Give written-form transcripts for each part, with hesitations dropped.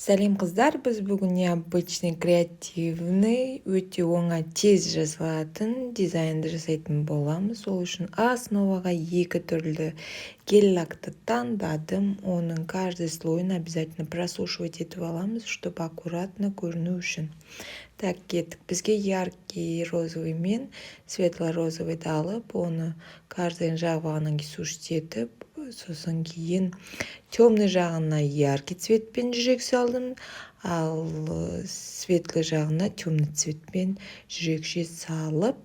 Сәлем қыздар, біз бүгін необычный, креативный, өте оңай тез жасалатын дизайнды жасайтын боламыз. Ол үшін основаға екі түрлі гель лакты таңдадым. Оның каждый слойын обязательно просушивать етіп аламыз, чтобы аккуратно көріну үшін. Так, кеттік. Бізге яркий розовый мен светло-розовый алып, оны каждый жағынан сушить етіп, сосын кейін темный жағына яркий цветпен жүрек салдым, ал светлый жағына темный цветпен жүрекше салып,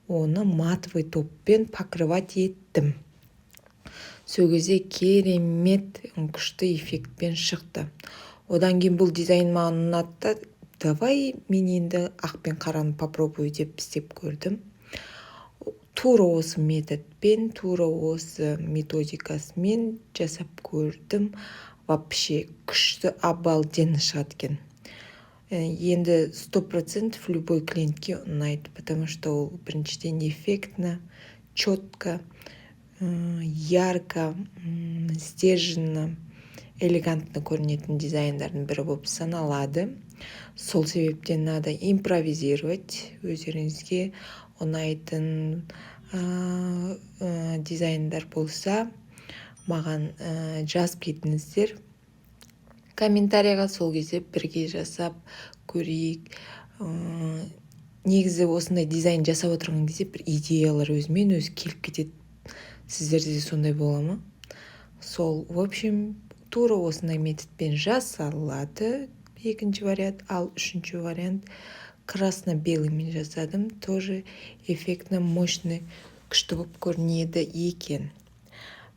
оны матовый топпен покрывать еттім. Сол кезде керемет күшті эффектпен шықты. Одан кейін бұл дизайн маған ұнатты. Давай мен енді ақпен қараны попробую деп істеп көрдім. Тура осы методпен, тура осы методикасымен жасап көрдім. Вообще күшті, обалденно шығады екен. Енді 100% любой клиентке ұнайды, потому что ол біріншіден эффектно, четко, ярко, сдержанно, элегантно көрінетін дизайндардың бірі болып саналады. Сол себептен надо импровизировать, өздеріңізге ұнайтын дизайндар болса, маған жазып кетіңіздер. Комментарияға сол кезде бірге жасап көрейік. Негізі осындай дизайн жасап отырған кезде бір идеялар өзімен өзі келіп кетеді. Сіздерде сондай бола ма? Сол, в общем, тура осындай методпен жасалады. Екінші вариант, ал үшінші вариант красно-белыймен жасадым. Тоже эффектно, мощный, күшті болып көрінеді екен.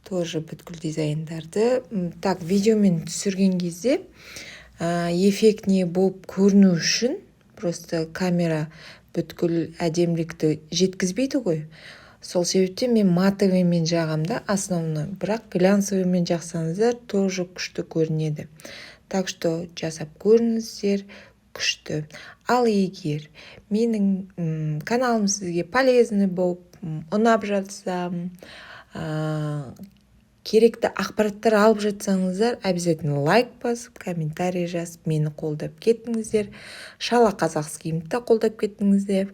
Тоже бүткіл дизайндарды. Так, видеомен түсірген кезде эффектіне болып көріну үшін просто камера бүткіл әдемілікті жеткізбейді ғой. Сол себептен мен матовыймен жағамда основной, бірақ глянцевыймен жақсаңыздар тоже күшті көрінеді. Так что жасап көріңіздер, күшті. Ал егер менің каналым сізге полезный болып, ұнап жатса, керекті ақпараттар алып жатсаңыздар, обязательно лайк басып, комментарий жазып, мені қолдап кетіңіздер. Шала казахскийімді қолдап кетіңіздер.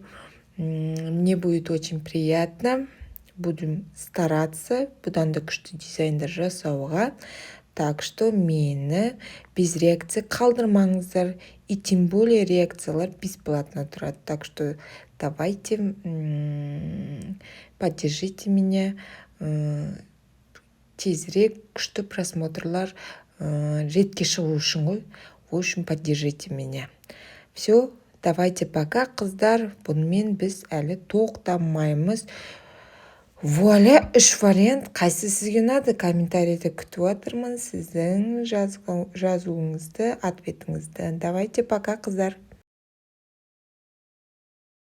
Мне будет очень приятно. Будем стараться бұдан да күшті дизайндар жасауға. Так что мені без реакция қалдырмаңыздар. И тем более реакциялар бесплатно тұрады. Так что давайте поддержите меня. Тезірек күшті просмотрлар ретке шығу үшін ғой. В общем, поддержите меня. Все, давайте пока, қыздар. Бұнымен біз әлі тоқтамаймыз. Вуаля, 3 вариант. Қайсы сізге ұнады? Комментарийді күтіп отырмын. Сіздің жазуыңызды, ответіңізді. Давайте пока, қыздар.